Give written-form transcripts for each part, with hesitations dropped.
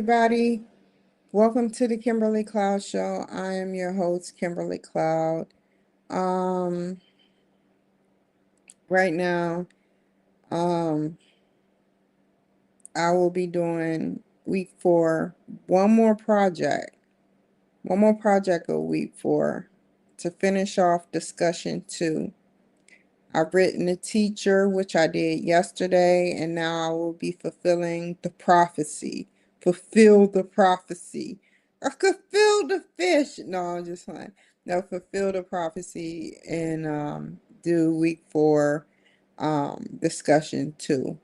everybody. Welcome to the Kimberly Cloud Show. I am your host, Kimberly Cloud. Um, right now, um, I will be doing week 4, one more project of week 4 to finish off discussion 2. I've written a teacher, which I did yesterday, and now I will be fulfilling the prophecy. Fulfill the prophecy. I could fill the fish. No, I'm just fine. No, fulfill the prophecy and do week 4 discussion 2.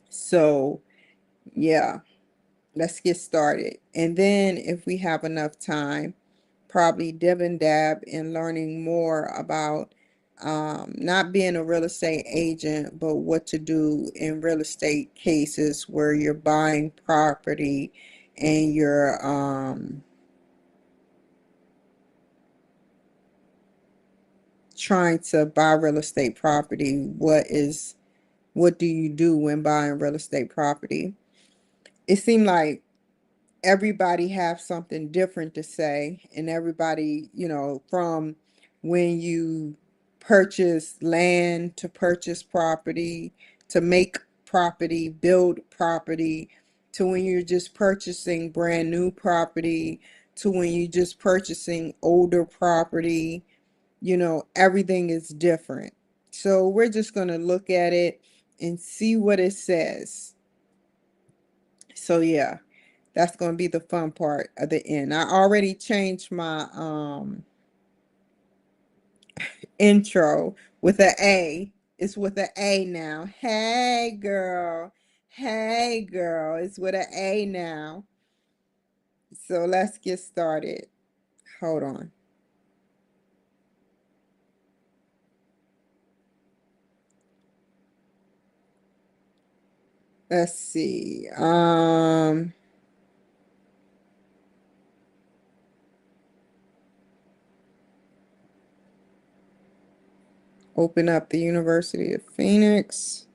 So yeah, let's get started. And then if we have enough time, probably dib and dab in learning more about not being a real estate agent, but what to do in real estate cases where you're buying property and you're trying to buy real estate property. What do you do when buying real estate property? It seemed like everybody have something different to say, and everybody, from when you purchase land to purchase property to make property, build property, to when you're just purchasing brand new property, to when you're just purchasing older property. Everything is different. So we're just going to look at it and see what it says. So yeah, that's going to be the fun part of the end. I already changed my intro with an A. It's with an A now. Hey girl. Hey girl. It's with an A now. So let's get started. Hold on. Let's see. Open up the University of Phoenix.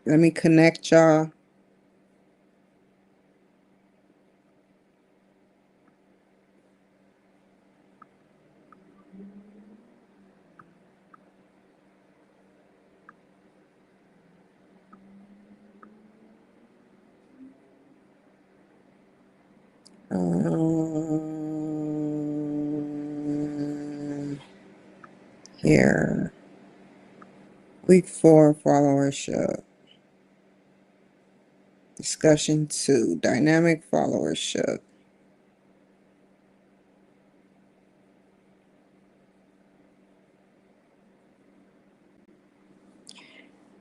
Let me connect y'all. Here. Week 4 followership. Discussion 2, dynamic followership.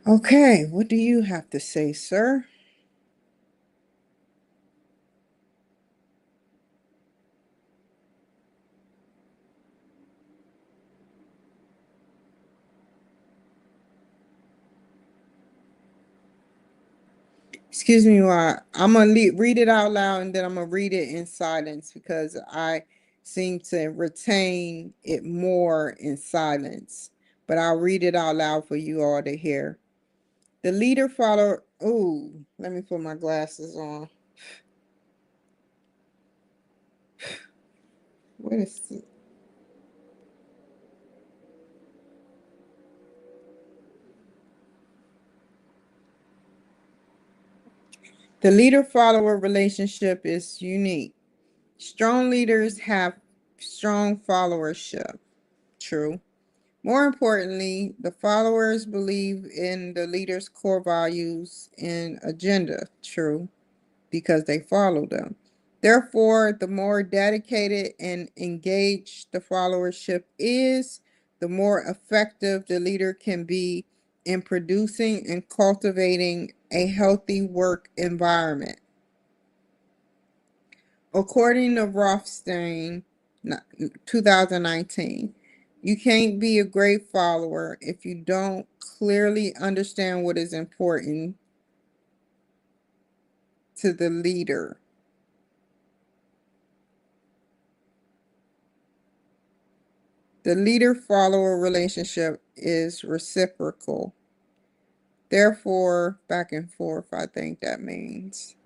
Okay, what do you have to say, sir? Excuse me while I'm gonna read it out loud, and then I'm gonna read it in silence because I seem to retain it more in silence. But I'll read it out loud for you all to hear. The leader follower. Ooh, let me put my glasses on. What is it? The leader follower relationship is unique. Strong leaders have strong followership. True. More importantly, the followers believe in the leader's core values and agenda. True, because they follow them. Therefore, the more dedicated and engaged the followership is, the more effective the leader can be in producing and cultivating a healthy work environment. According to Rothstein, 2019, you can't be a great follower if you don't clearly understand what is important to the leader. The leader-follower relationship is reciprocal. Therefore, back and forth, I think that means.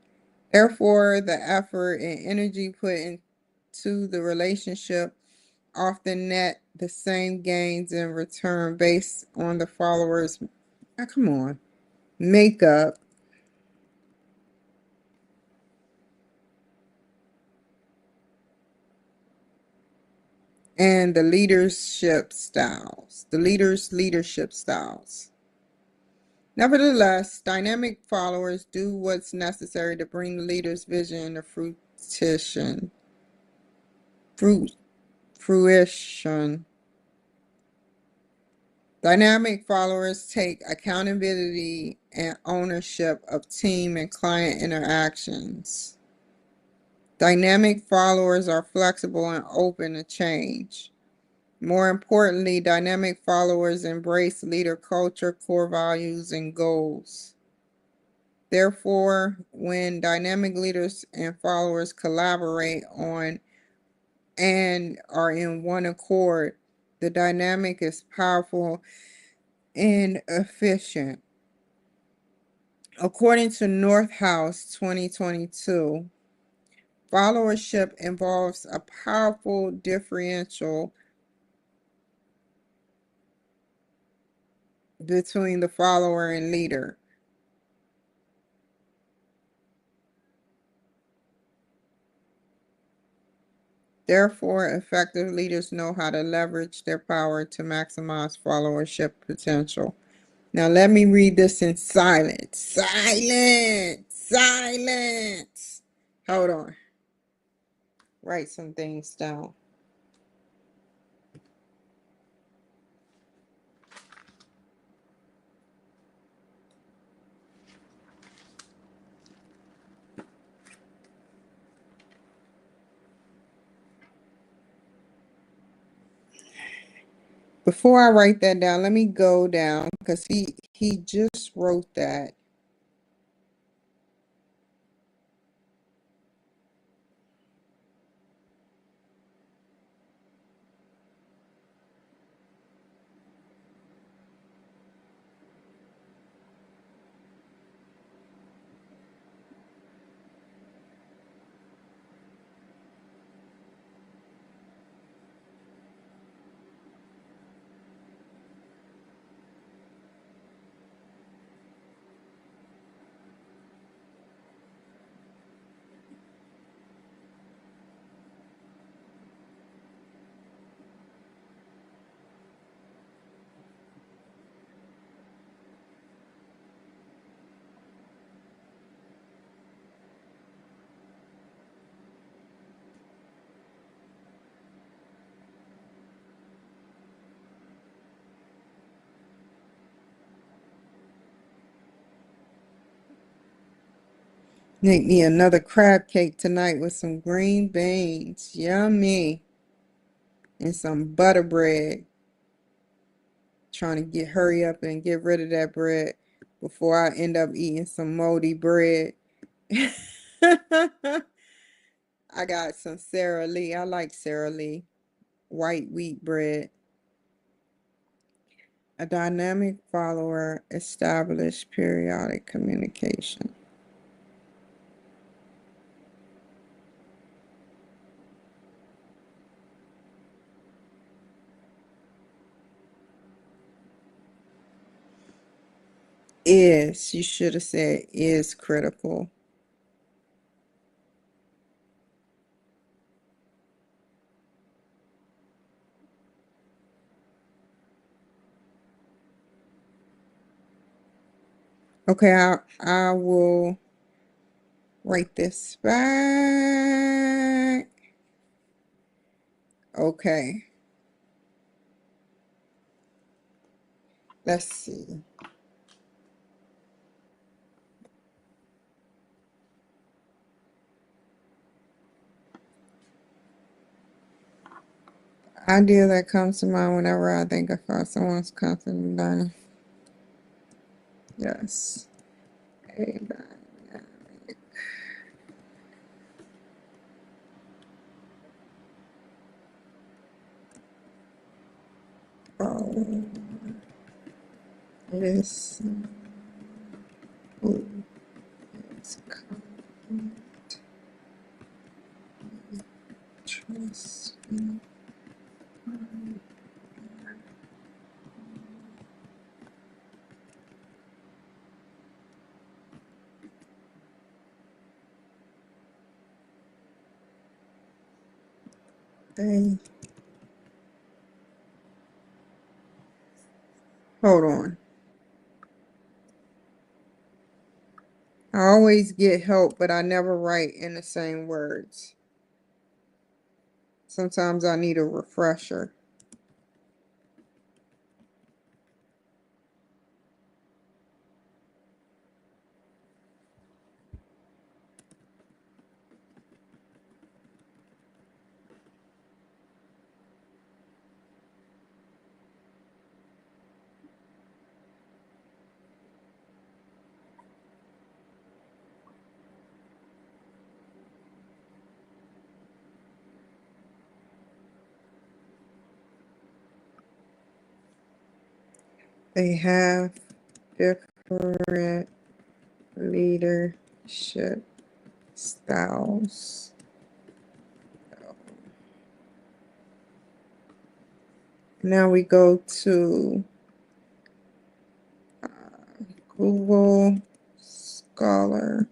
Therefore, the effort and energy put into the relationship often net the same gains in return based on the followers' makeup and the leadership styles. The leader's leadership styles. Nevertheless, dynamic followers do what's necessary to bring the leader's vision to fruition. Dynamic followers take accountability and ownership of team and client interactions. Dynamic followers are flexible and open to change. More importantly, dynamic followers embrace leader culture, core values, and goals. Therefore, when dynamic leaders and followers collaborate on and are in one accord, the dynamic is powerful and efficient. According to Northhouse 2022, followership involves a powerful differential between the follower and leader. Therefore, effective leaders know how to leverage their power to maximize followership potential. Now, let me read this in silence. Silence! Silence! Hold on. Write some things down. Before I write that down, let me go down because he just wrote that. Make me another crab cake tonight with some green beans. Yummy. And some butter bread. Trying to hurry up and get rid of that bread before I end up eating some moldy bread. I got some Sara Lee. I like Sara Lee. White wheat bread. A dynamic follower established periodic communication. You should have said is critical. Okay, I will write this back. Okay. Let's see. idea that comes to mind whenever I think of someone's constant dynamic. Yes. A dynamic. Oh, this is trust. They hold on. I always get help, but I never write in the same words. Sometimes I need a refresher. They have different leadership styles. Now we go to Google Scholar.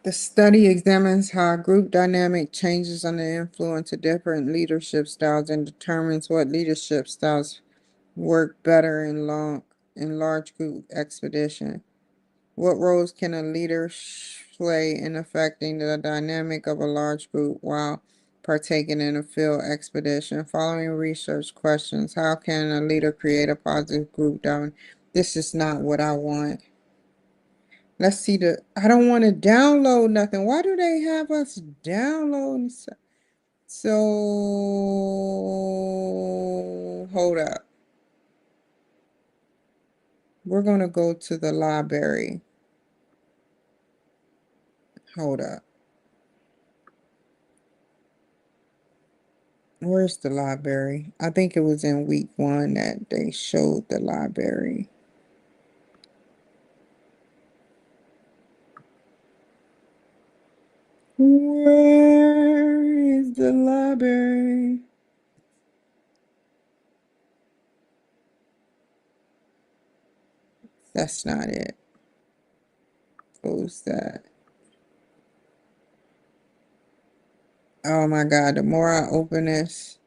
The study examines how group dynamic changes under influence of different leadership styles and determines what leadership styles work better in large group expedition. What roles can a leader play in affecting the dynamic of a large group while partaking in a field expedition? Following research questions: how can a leader create a positive group dynamic? This is not what I want. Let's see I don't want to download nothing. Why do they have us downloading stuff? So, hold up. We're going to go to the library. Hold up. Where's the library? I think it was in week 1 that they showed the library. Where is the library? That's not it. Close that. Oh my God, the more I open this,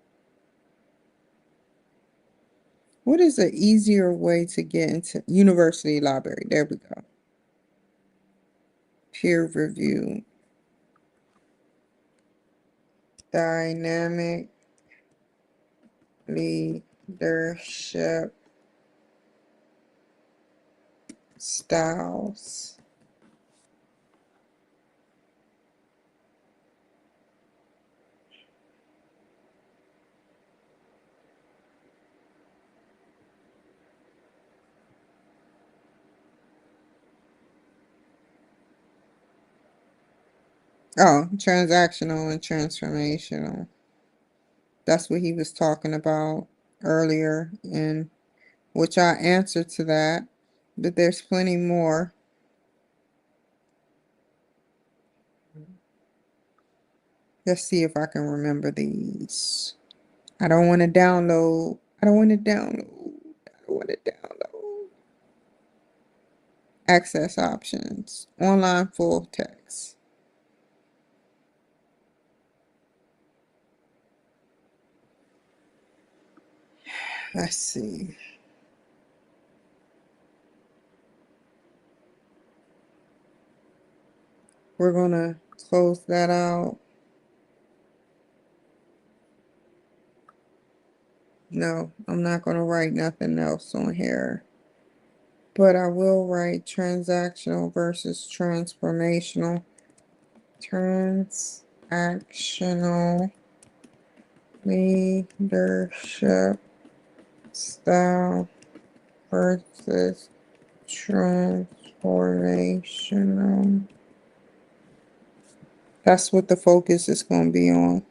what is an easier way to get into university library? There we go. Peer review. Dynamic leadership styles. Oh, transactional and transformational. That's what he was talking about earlier, and which I answered to that, but there's plenty more. Let's see if I can remember these. I don't want to download I don't want to download. I don't want to download. Access options. Online full text. Let's see. We're going to close that out. No, I'm not going to write nothing else on here. But I will write transactional versus transformational. Transactional leadership style versus transformational. That's what the focus is going to be on.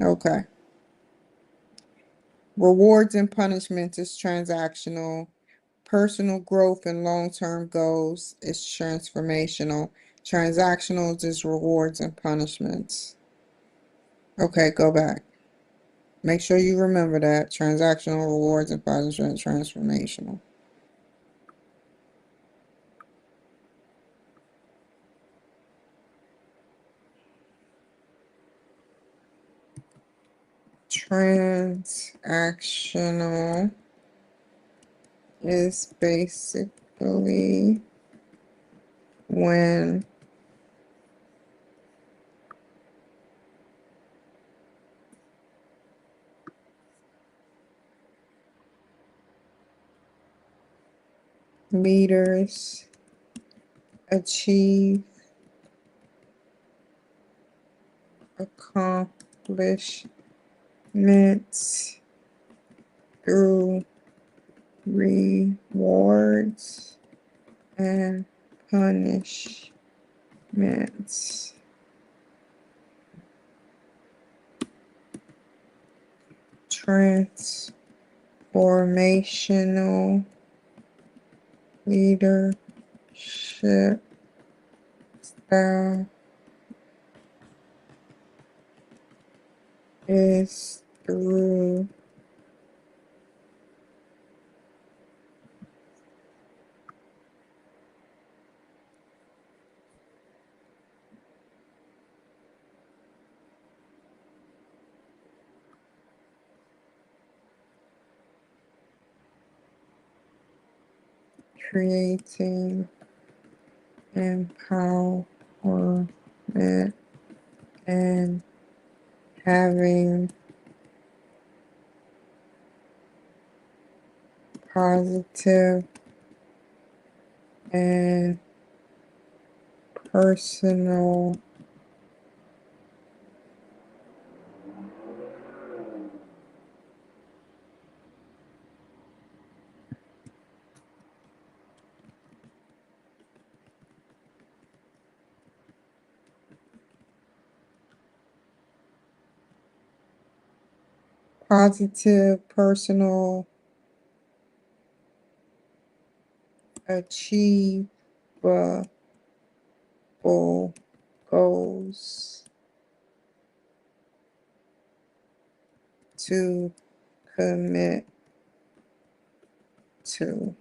Okay. Rewards and punishments is transactional. Personal growth and long-term goals is transformational. Transactional is rewards and punishments. Okay, go back. Make sure you remember that. Transactional, rewards, and punishment, transformational. Transactional is basically when leaders achieve accomplishments through rewards and punishments. Transformational leadership style is through creating empowerment and having positive and personal positive personal achievable goals to commit to.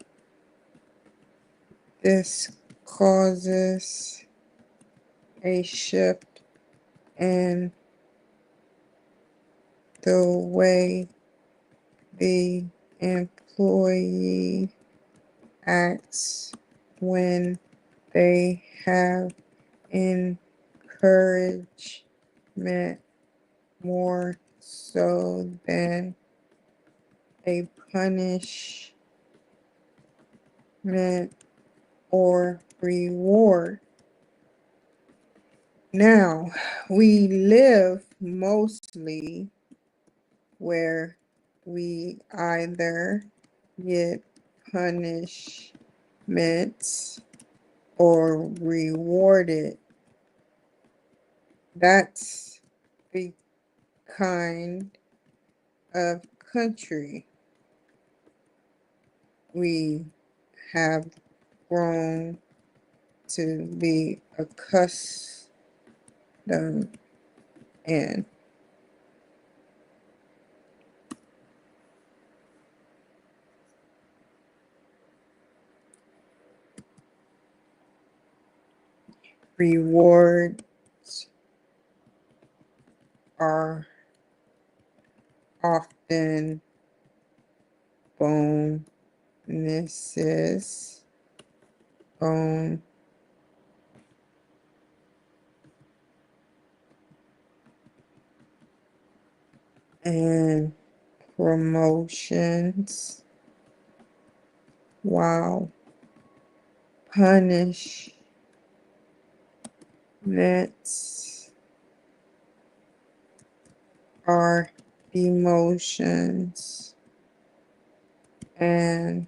This causes a shift in the way the employee acts when they have encouragement more so than a punishment or reward. Now, we live mostly where we either get punishments or rewarded. That's the kind of country we have grown to be accustomed in. Rewards are often bonuses, bon and promotions, while punishments are demotions and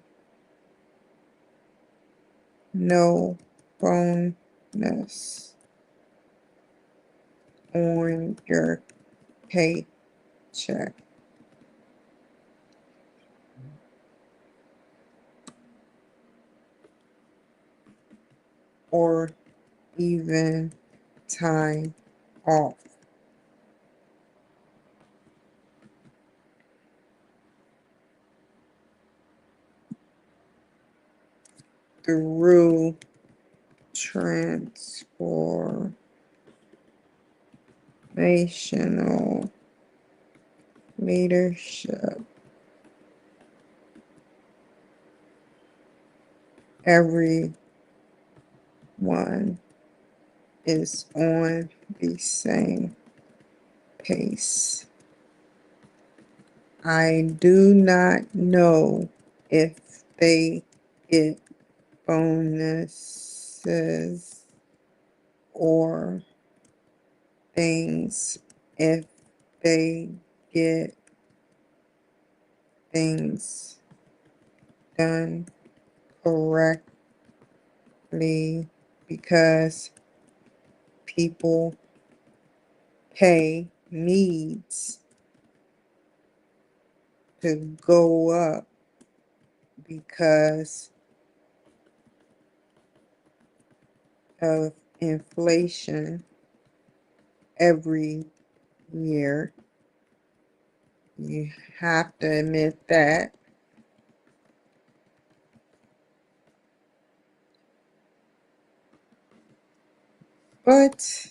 no bonus on your paycheck. Or even time off. Through transformational leadership, everyone is on the same pace. I do not know if they get bonuses or things, if they get things done correctly, because people pay needs to go up because of inflation every year. You have to admit that. But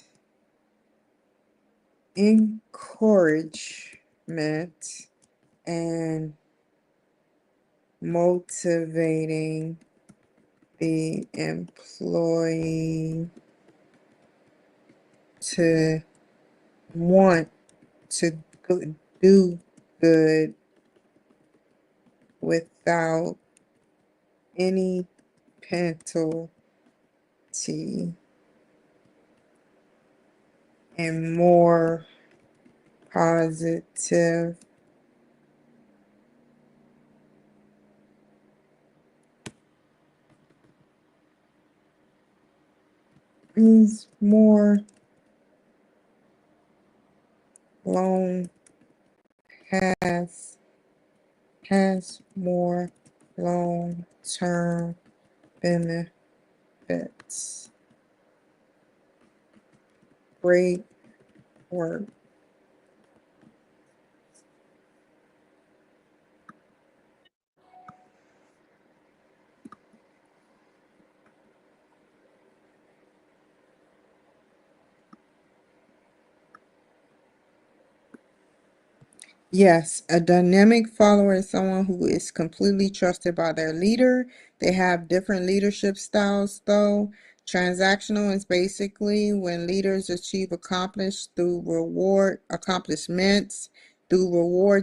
encouragement and motivating the employee to want to do good without any penalty and more positive means more long has more long-term benefits. Great work. Yes, a dynamic follower is someone who is completely trusted by their leader. They have different leadership styles, though. Transactional is basically when leaders achieve accomplishments through rewards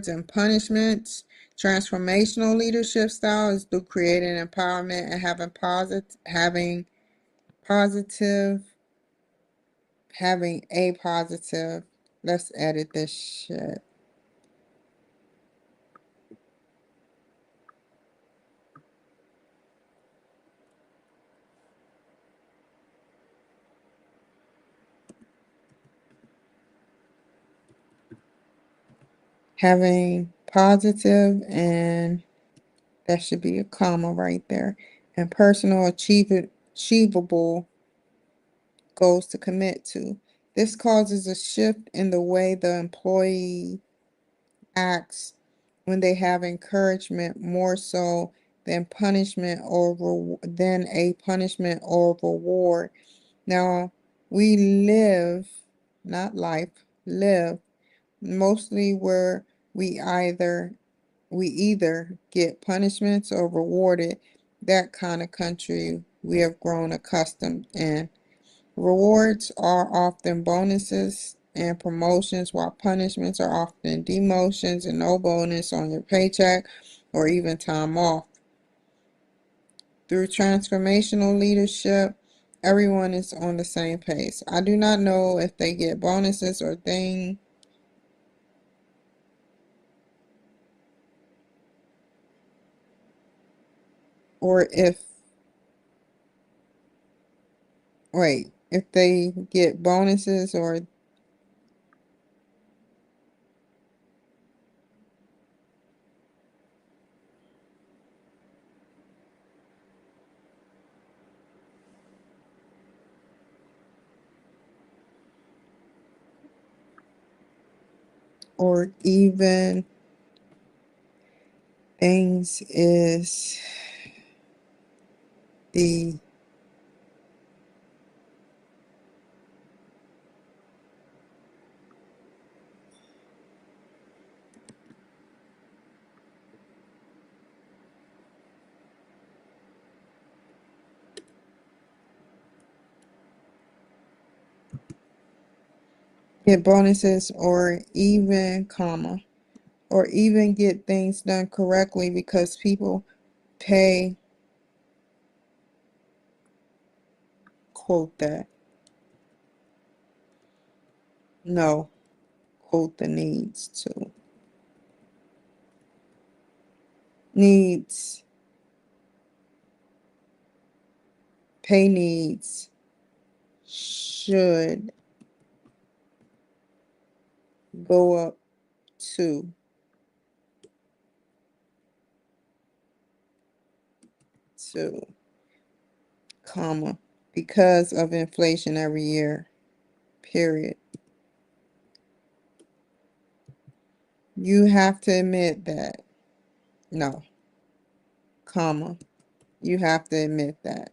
and punishments. Transformational leadership style is through creating empowerment and positive, having a positive. Let's edit this shit. Having positive, and that should be a comma right there. and personal achievable goals to commit to. This causes a shift in the way the employee acts when they have encouragement more so than punishment or than a punishment or reward. Now, we live, not life, live mostly where we either get punishments or rewarded. That kind of country we have grown accustomed in. Rewards are often bonuses and promotions, while punishments are often demotions and no bonus on your paycheck or even time off. Through transformational leadership, everyone is on the same pace. I do not know if they get bonuses or if they get bonuses or even things is the get bonuses or even get things done correctly because people pay, quote that, no, quote the needs to. Needs, pay needs should go up to, to, comma, because of inflation every year, period. You have to admit that, no, comma, you have to admit that.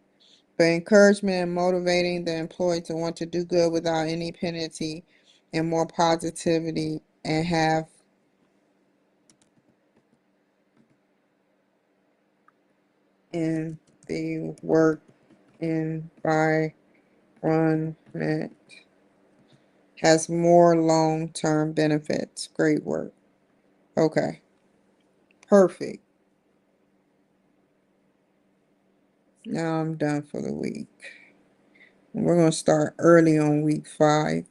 But encouragement and motivating the employee to want to do good without any penalty and more positivity and have in the work environment has more long-term benefits. Great work. Okay, perfect. Now I'm done for the week. We're going to start early on week 5.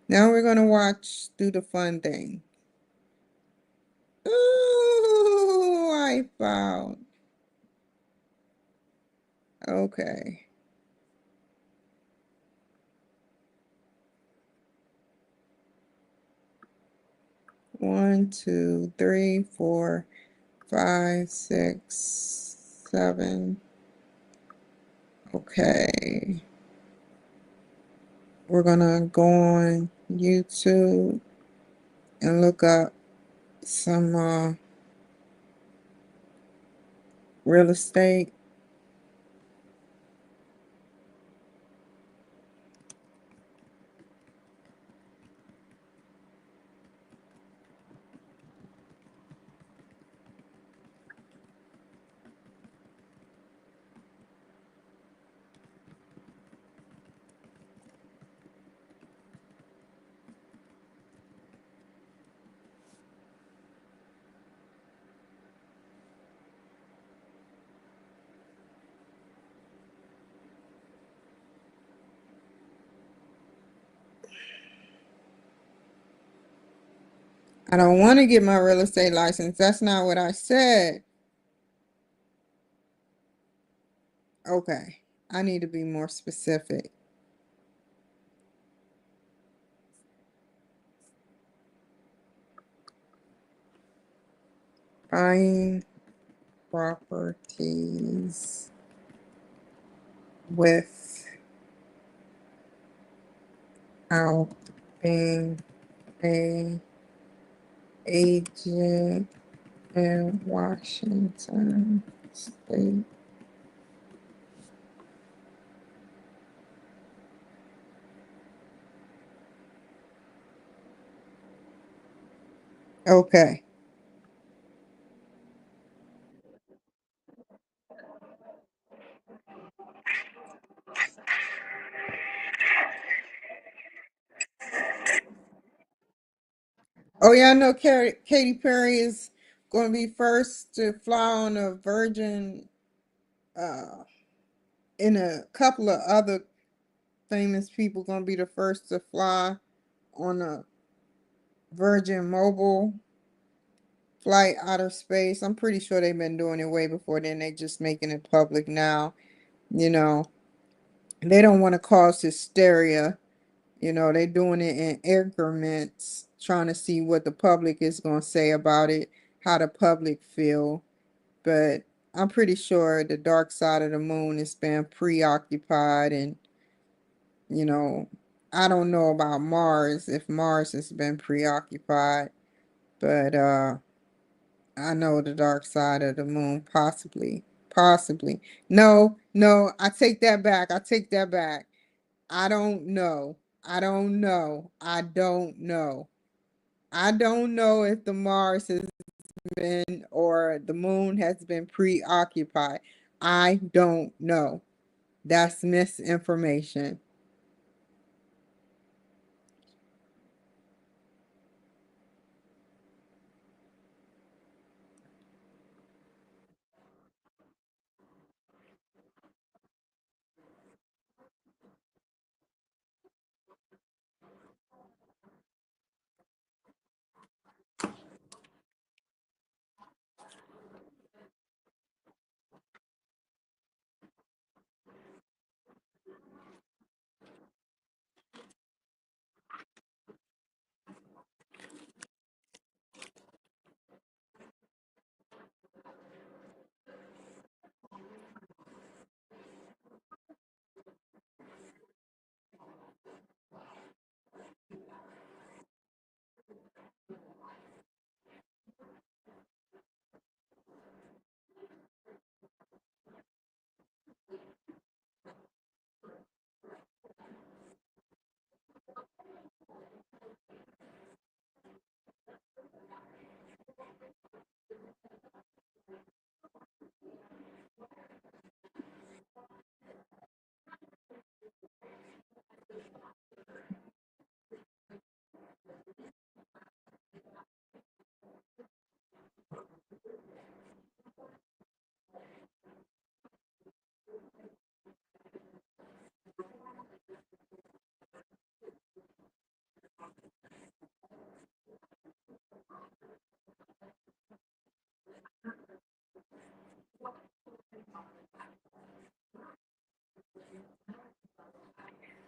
Now we're going to do the fun thing. Ooh, I found. Okay. 1, 2, 3, 4, 5, 6, 7. Okay. We're gonna go on YouTube and look up some real estate. I don't want to get my real estate license. That's not what I said. Okay. I need to be more specific. Buying properties without being a agent in Washington State. Okay. Oh yeah, I know Katy Perry is going to be first to fly on a Virgin, uh, and a couple of other famous people going to be the first to fly on a Virgin Mobile flight out of space. I'm pretty sure they've been doing it way before then. They just making it public now. You know, they don't want to cause hysteria. You know, they doing it in increments, trying to see what the public is going to say about it, how the public feel. But I'm pretty sure the dark side of the moon has been preoccupied, and you know, I don't know about Mars, if Mars has been preoccupied, but I know the dark side of the moon, possibly. Possibly. No, no, I take that back. I take that back. I don't know. I don't know. I don't know. I don't know if the Mars has been or the moon has been preoccupied. I don't know. That's misinformation.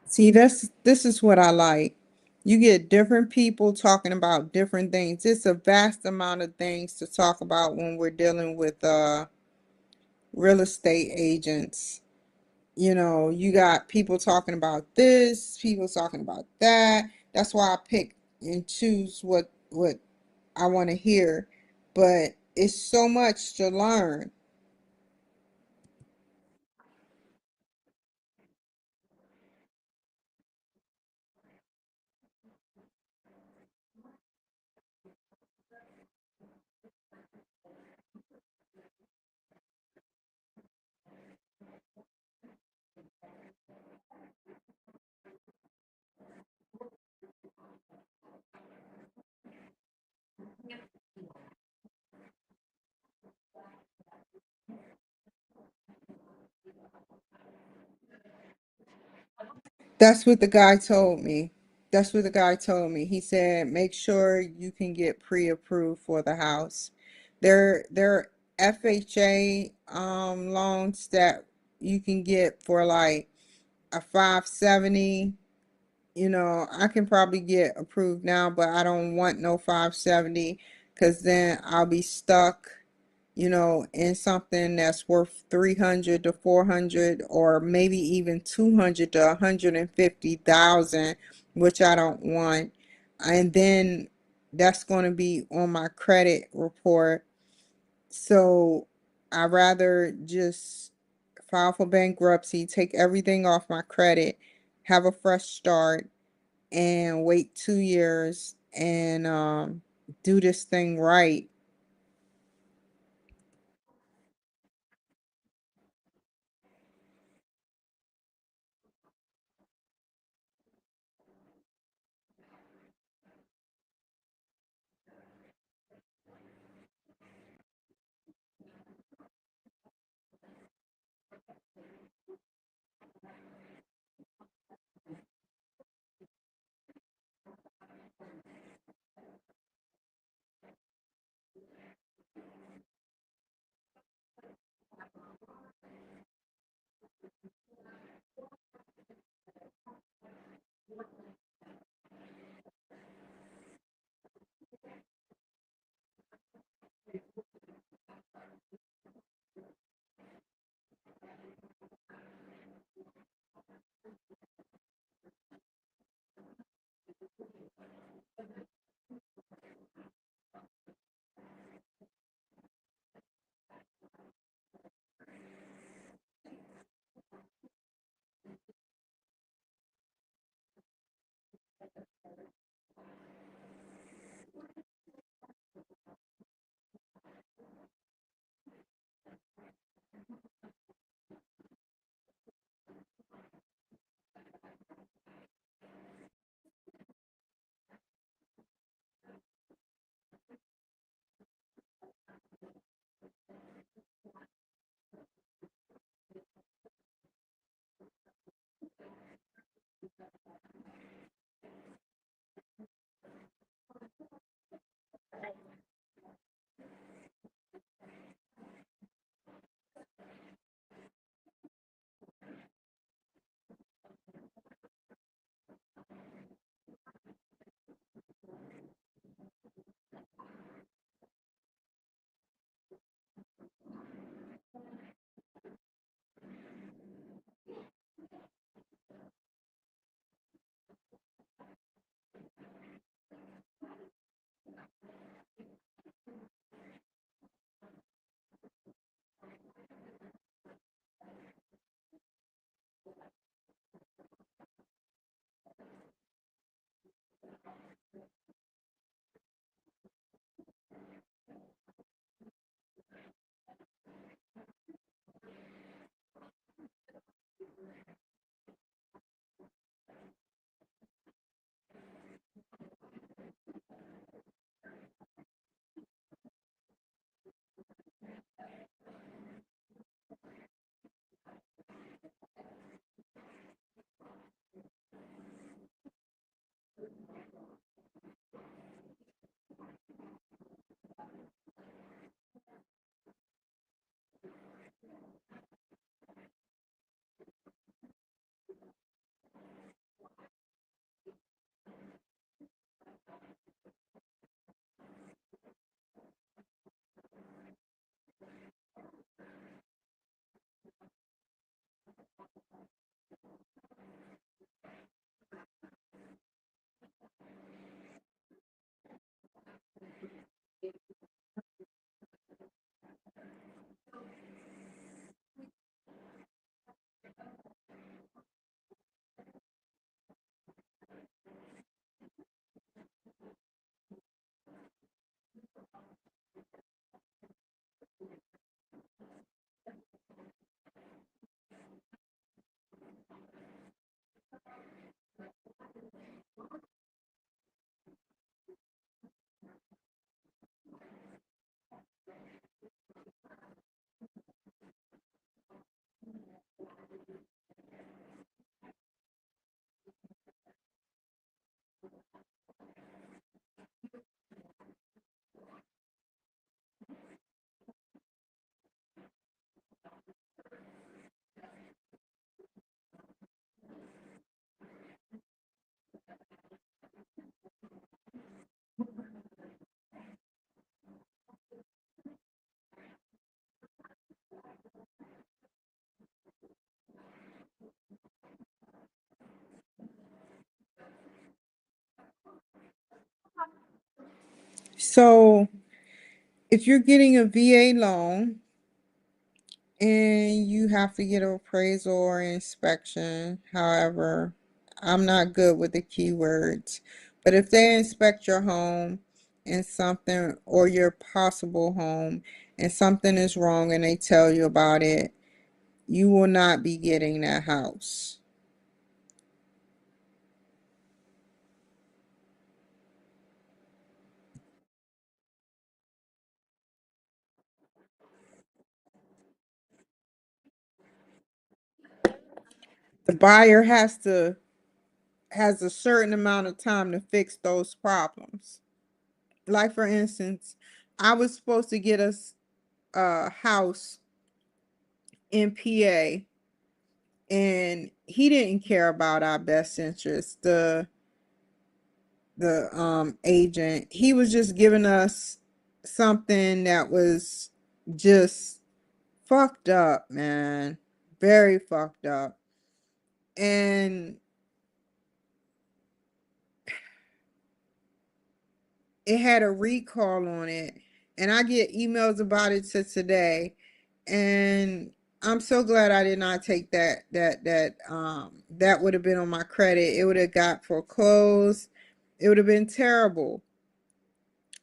See, this is what I like. You get different people talking about different things. It's a vast amount of things to talk about when we're dealing with real estate agents. You know, you got people talking about this, people talking about that. That's why I pick and choose what I want to hear. But it's so much to learn. That's what the guy told me. That's what the guy told me. He said, make sure you can get pre-approved for the house. There FHA loans that you can get for like a 570. You know, I can probably get approved now, but I don't want no 570 because then I'll be stuck in something that's worth 300 to 400 or maybe even 200 to 150,000, which I don't want. And then that's going to be on my credit report. So I rather just file for bankruptcy, take everything off my credit, have a fresh start, and wait 2 years and do this thing right. So if you're getting a VA loan and you have to get an appraisal or inspection, however, I'm not good with the keywords, but if they inspect your home and something, or your possible home, and something is wrong and they tell you about it, you will not be getting that house. The buyer has a certain amount of time to fix those problems. Like for instance, I was supposed to get us a house in PA, and he didn't care about our best interest. The agent, he was just giving us something that was just fucked up, man. Very fucked up. And it had a recall on it, and I get emails about it to today. And I'm so glad I did not take that would have been on my credit. It would have got foreclosed. It would have been terrible.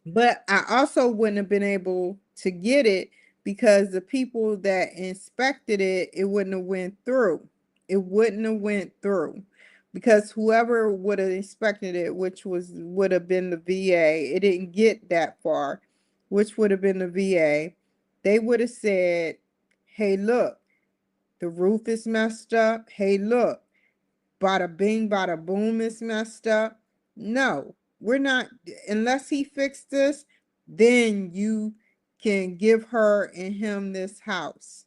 But I also wouldn't have been able to get it because the people that inspected it, it wouldn't have went through. It wouldn't have went through because whoever would have inspected it, which would have been the VA, it didn't get that far, which would have been the VA. They would have said, "Hey, look, the roof is messed up. Hey, look, bada bing, bada boom is messed up." No, we're not, unless he fixed this, then you can give her and him this house.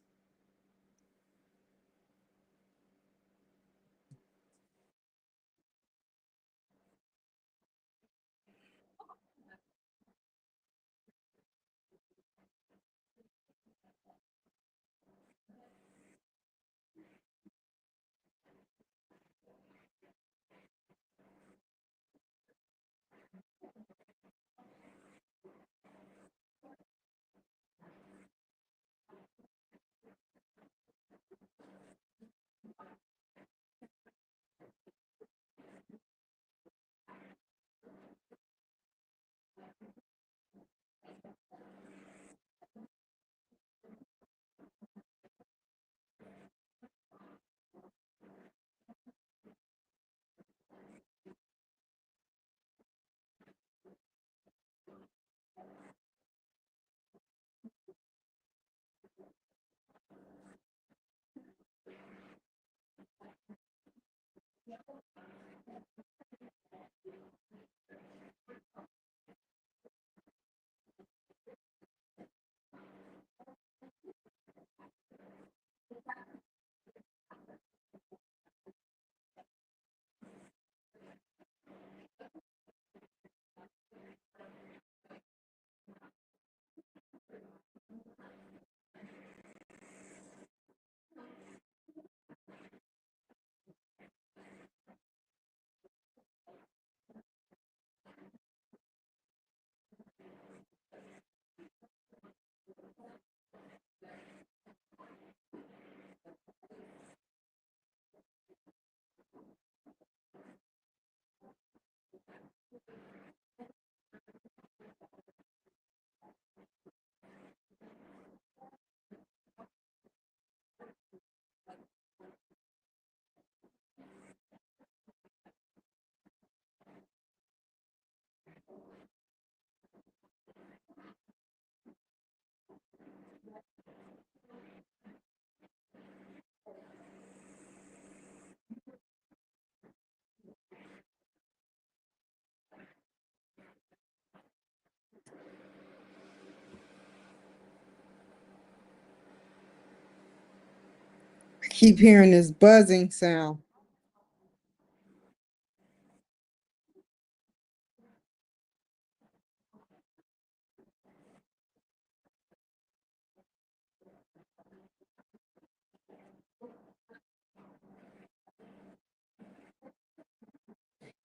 I keep hearing this buzzing sound.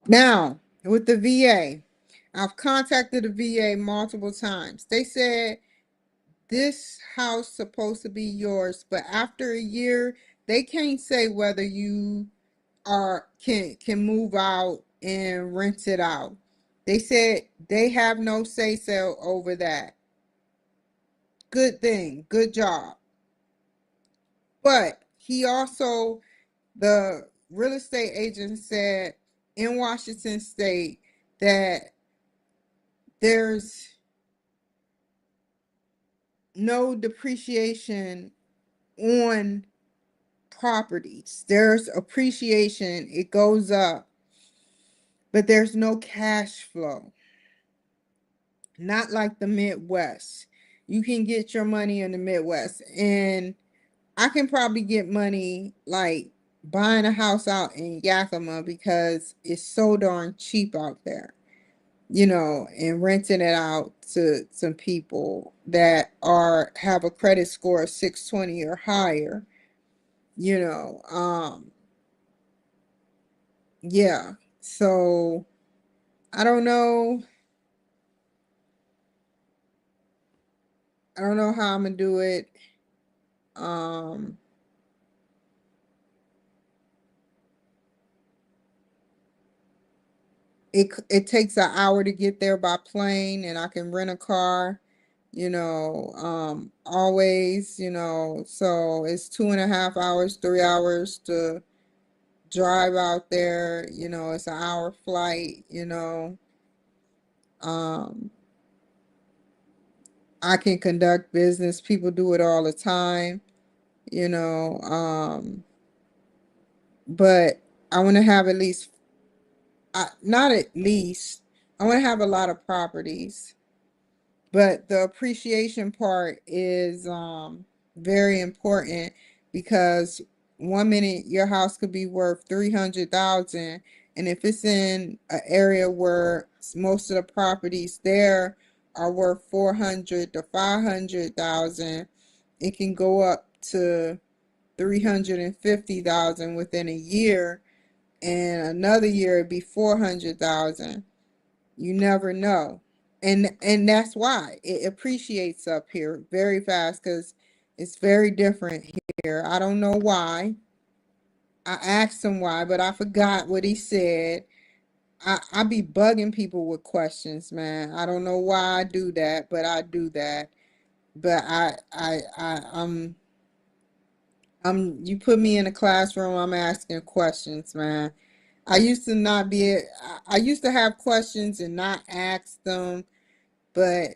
Now, with the VA, I've contacted the VA multiple times. They said this house supposed to be yours, but after a year, they can't say whether you are can move out and rent it out. They said they have no say so over that. Good thing, good job. But he also, the real estate agent said in Washington State that there's no depreciation on properties. There's appreciation, it goes up, but there's no cash flow. Not like the Midwest. You can get your money in the Midwest, and I can probably get money like buying a house out in Yakima because it's so darn cheap out there, and renting it out to some people that are have a credit score of 620 or higher, you know. Yeah. So I don't know. I don't know how I'm gonna do it. Um, it takes an hour to get there by plane, and I can rent a car, always, so it's 2.5 hours, 3 hours to drive out there, it's an hour flight, um, I can conduct business. People do it all the time, you know, but I want to have at least, not at least, I want to have a lot of properties. But the appreciation part is very important because 1 minute your house could be worth 300,000, and if it's in an area where most of the properties there are worth 400 to 500,000, it can go up to 350,000 within a year, and another year it'd be 400,000. You never know. And that's why it appreciates up here very fast because it's very different here. I don't know why. I asked him why, but I forgot what he said. I be bugging people with questions, man. I don't know why I do that, but I do that. But you put me in a classroom, I'm asking questions, man. I used to not be, I used to have questions and not ask them, but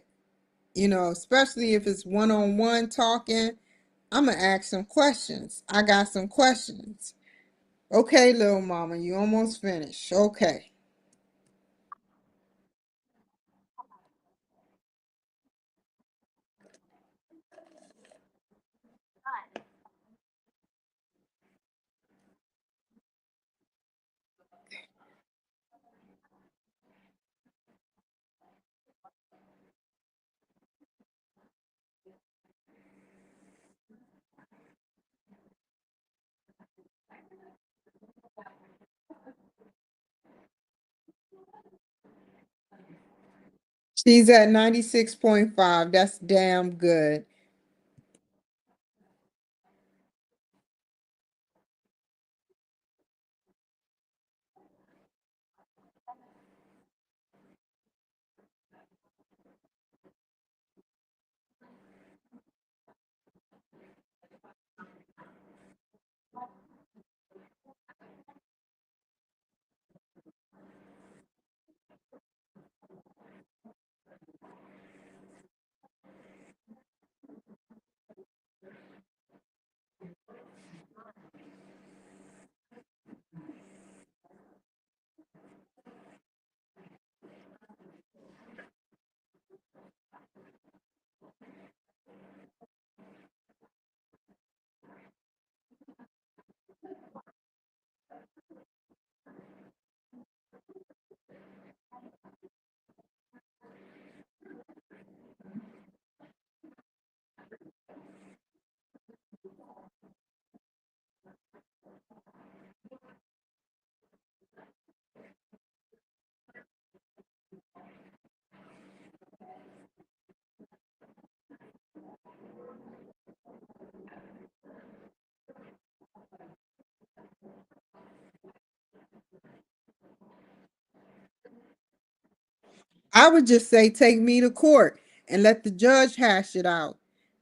especially if it's one-on-one talking, I'm gonna ask some questions. I got some questions. Okay, little mama, you almost finished. Okay. She's at 96.5. That's damn good. I would just say take me to court and let the judge hash it out.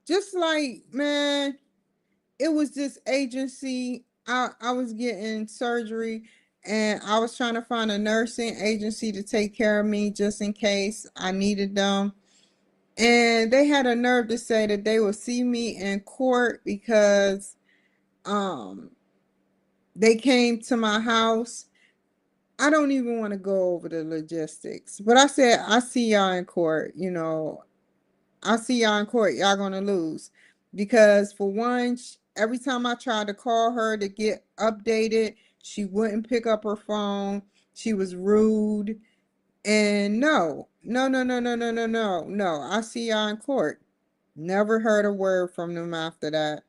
Just like, man, it was this agency. I was getting surgery and I was trying to find a nursing agency to take care of me just in case I needed them. And they had a nerve to say that they would see me in court because um they came to my house. I don't even want to go over the logistics, but I said, I see y'all in court, you know, I see y'all in court, y'all gonna lose. Because for one, every time I tried to call her to get updated, she wouldn't pick up her phone. She was rude. And no, no, no, no, no, no, no, no, no. I see y'all in court. Never heard a word from them after that.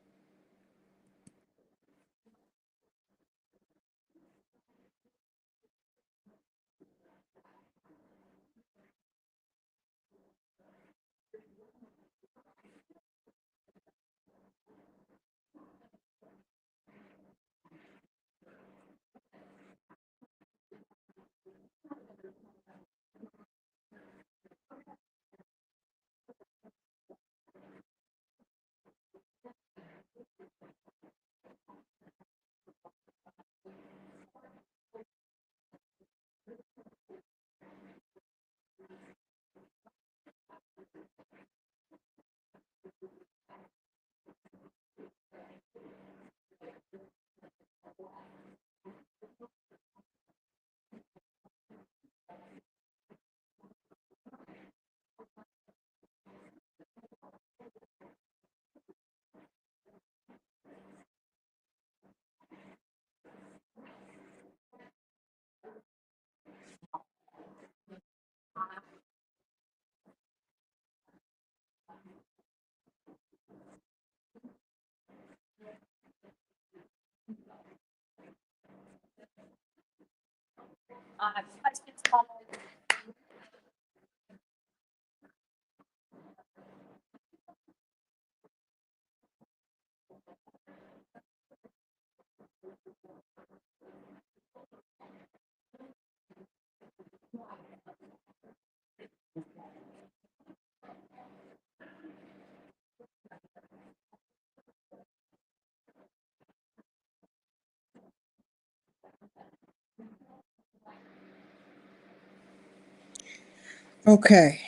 Okay.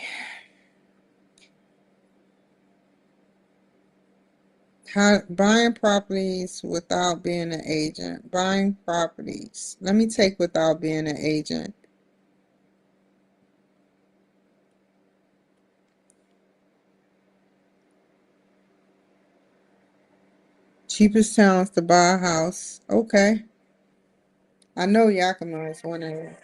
How buying properties without being an agent. Buying properties. Let me take without being an agent. Cheapest towns to buy a house. Okay. I know Yakima is one of them.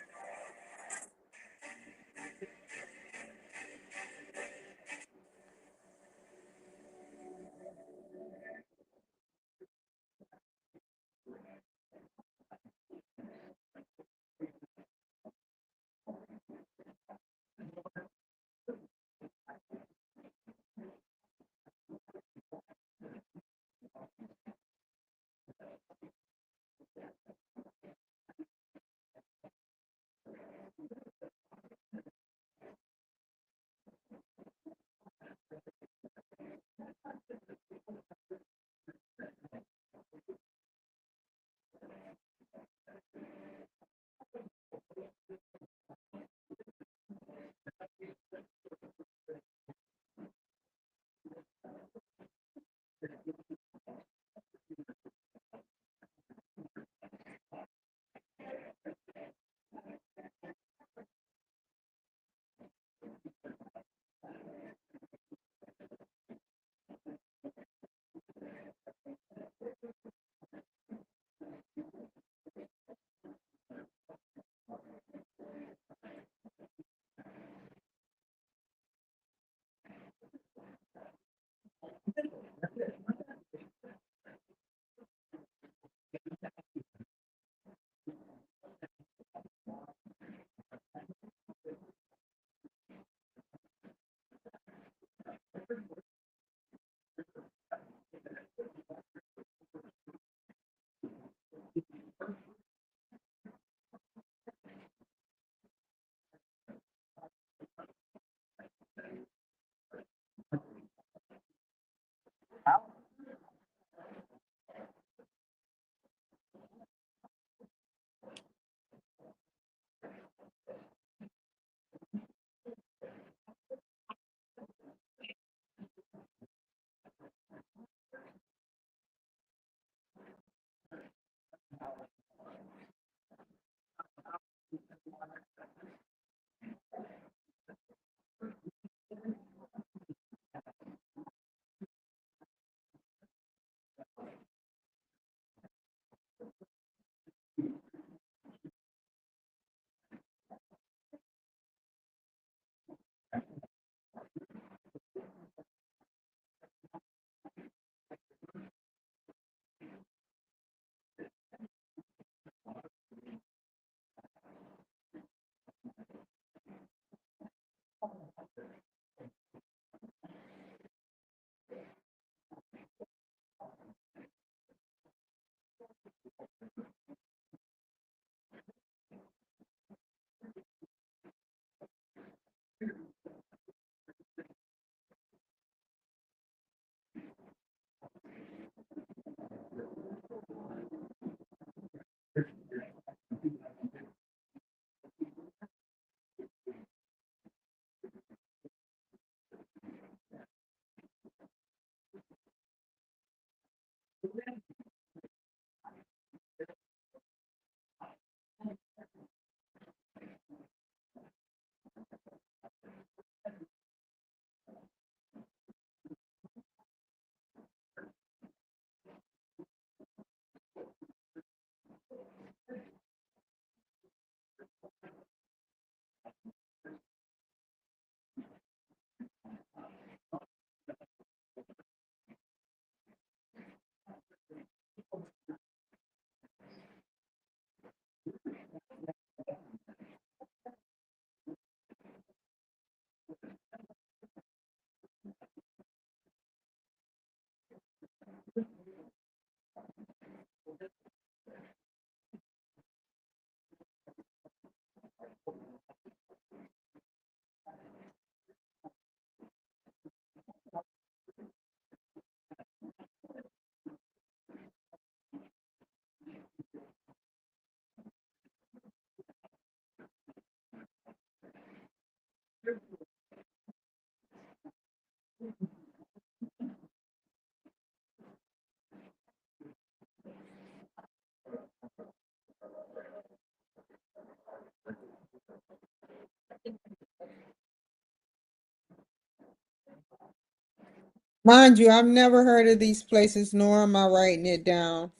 Mind you, I've never heard of these places, nor am I writing it down.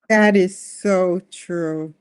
That is so true.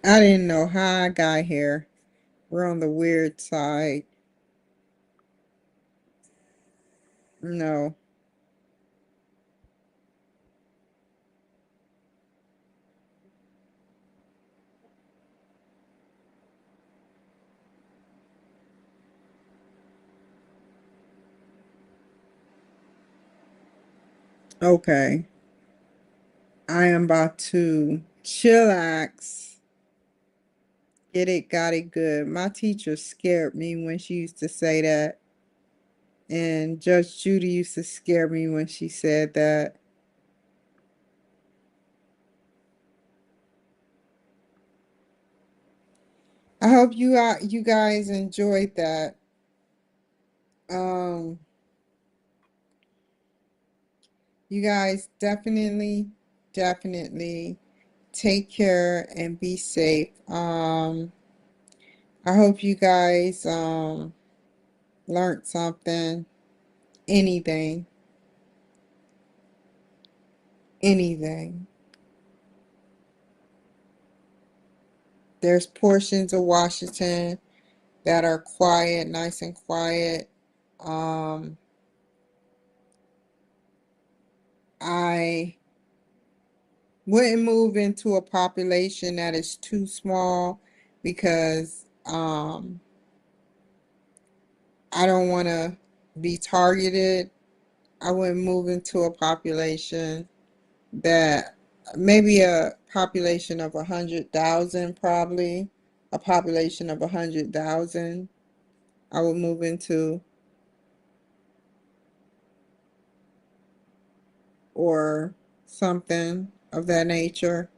I didn't know how I got here. We're on the weird side. No. Okay. I am about to chillax. Get it, got it good. My teacher scared me when she used to say that. And Judge Judy used to scare me when she said that. I hope you guys enjoyed that. Um, you guys definitely take care and be safe. I hope you guys learned something, anything, anything. There's portions of Washington that are quiet, nice and quiet. Um, I wouldn't move into a population that is too small because I don't want to be targeted. I wouldn't move into a population that maybe a population of 100,000, probably a population of 100,000 I would move into, or something of that nature.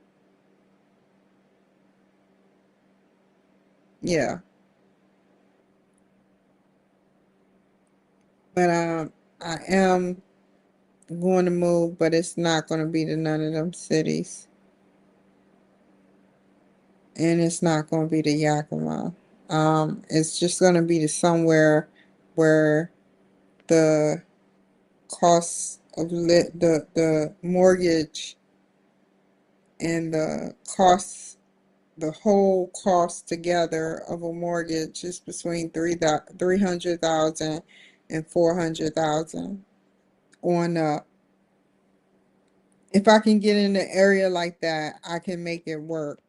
Yeah, but I am going to move, but it's not going to be to none of them cities, and it's not going to be to Yakima. It's just going to be to somewhere where the costs of the mortgage and the whole cost together of a mortgage is between 300,000 and 400,000 on up. If I can get in an area like that, I can make it work.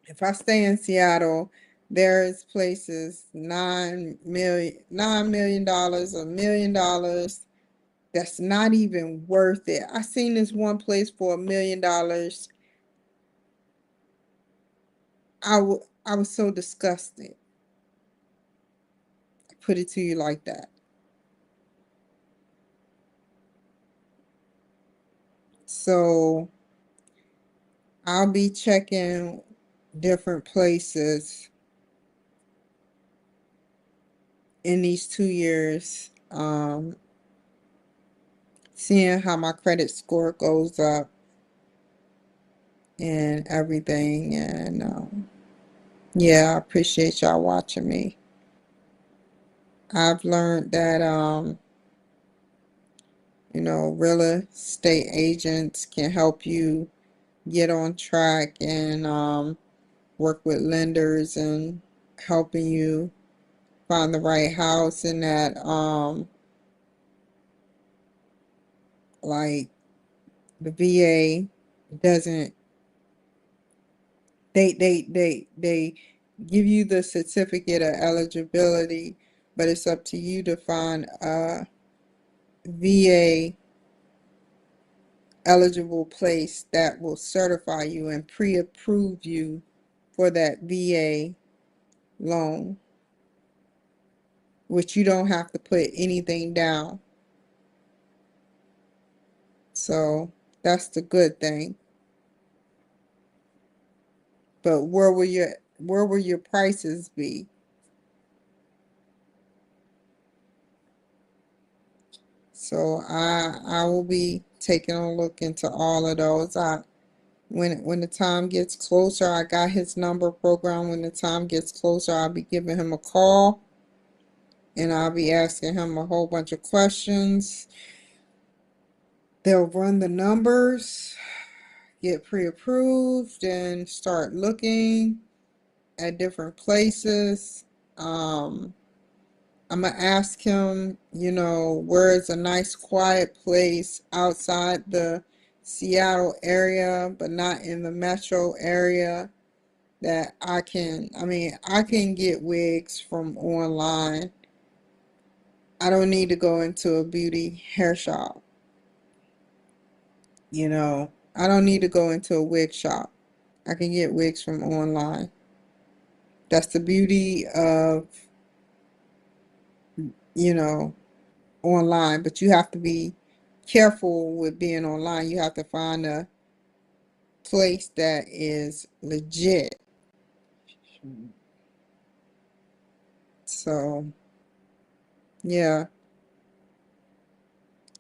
If I stay in Seattle, there's places $9 million, $1 million that's not even worth it. I seen this one place for $1 million. I was so disgusted. I put it to you like that. So I'll be checking different places in these 2 years, seeing how my credit score goes up and everything. And yeah, I appreciate y'all watching me. I've learned that real estate agents can help you get on track and work with lenders and helping you find the right house, and that like the VA doesn't they give you the certificate of eligibility, but it's up to you to find a VA eligible place that will certify you and pre-approve you for that VA loan, which you don't have to put anything down. So that's the good thing. But where will your prices be? So I will be taking a look into all of those. When the time gets closer, I got his number programmed. When the time gets closer, I'll be giving him a call, and I'll be asking him a whole bunch of questions. They'll run the numbers, get pre-approved and start looking at different places. I'm gonna ask him, where is a nice quiet place outside the Seattle area, but not in the metro area that I can get wigs from online. I don't need to go into a beauty hair shop, I don't need to go into a wig shop. I can get wigs from online. That's the beauty of, you know, online, but you have to be careful with being online. You have to find a place that is legit. So, yeah.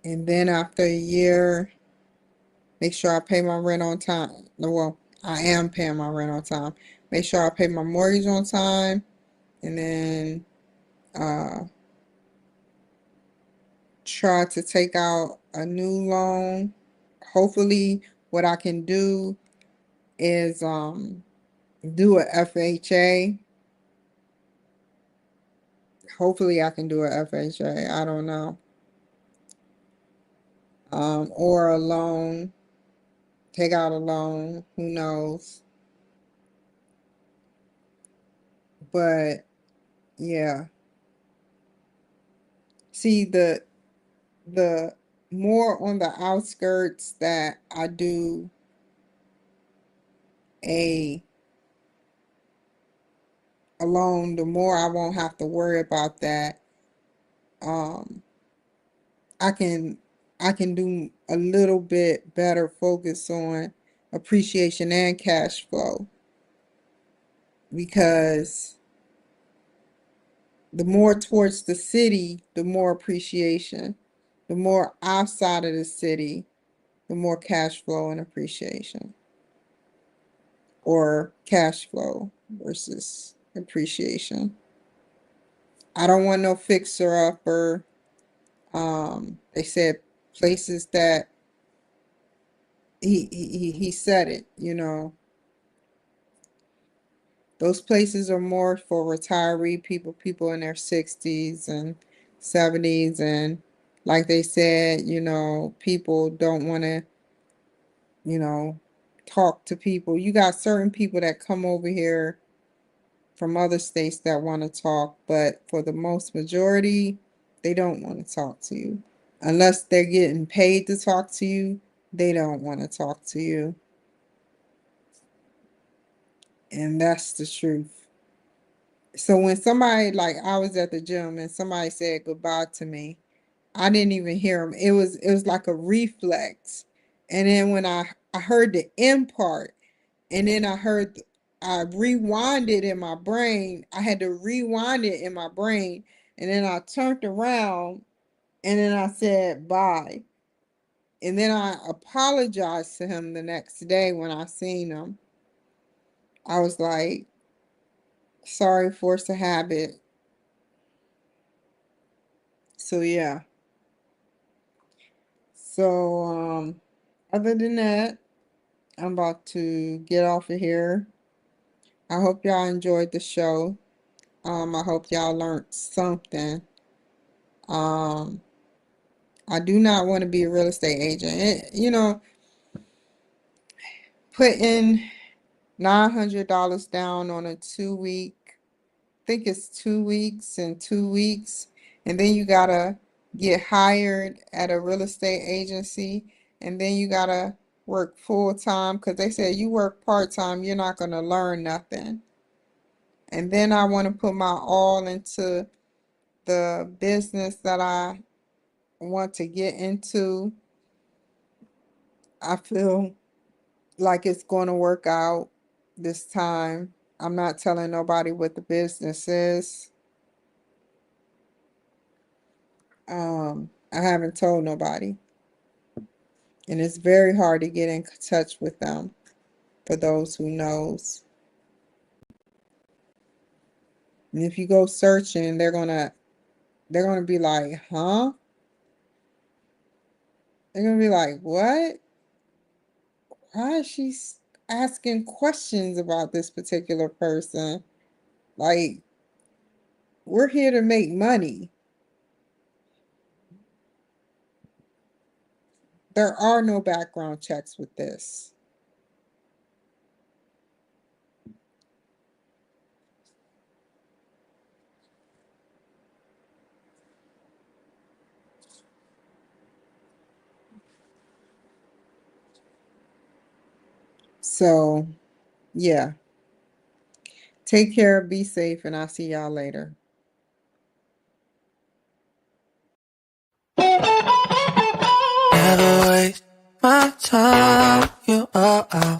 And then after a year, make sure I pay my rent on time. Well, I am paying my rent on time. Make sure I pay my mortgage on time. And then uh, try to take out a new loan. Hopefully, what I can do is do a FHA. Hopefully, I can do a FHA. I don't know. Or a loan. Take out a loan. Who knows? But yeah. See, the more on the outskirts that I do a loan, the more I won't have to worry about that. Um, I can I can do a little bit better focus on appreciation and cash flow, because the more towards the city, the more appreciation. The more outside of the city, the more cash flow and appreciation, or cash flow versus appreciation. I don't want no fixer upper. They said places that he said it, those places are more for retiree people, people in their 60s and 70s, and like they said, people don't want to, you know, talk to people. You got certain people that come over here from other states that want to talk, but for the most majority, they don't want to talk to you. Unless they're getting paid to talk to you, they don't want to talk to you. And that's the truth. So when somebody, like, I was at the gym and somebody said goodbye to me, I didn't even hear him. It was like a reflex. And then when I heard the end part, and then I rewound it in my brain. I had to rewind it in my brain, and then I turned around and then I said bye. And then I apologized to him the next day when I seen him. I was like, sorry, force a habit. So yeah. So other than that, I'm about to get off of here. I hope y'all enjoyed the show. I hope y'all learned something. Um, I do not want to be a real estate agent. Putting $900 down on a 2 week, I think it's 2 weeks and 2 weeks, and then you gotta get hired at a real estate agency, and then you gotta work full time because they said you work part time, you're not gonna learn nothing. And then I want to put my all into the business that I want to get into. I feel like it's going to work out this time. I'm not telling nobody what the business is. I haven't told nobody. And it's very hard to get in touch with them, for those who knows. And if you go searching, they're gonna be like, huh? They're gonna be like, what? why is she asking questions about this particular person? Like, we're here to make money. There are no background checks with this. So, yeah. Take care, be safe, and I'll see y'all later. Never waste my time, you are out.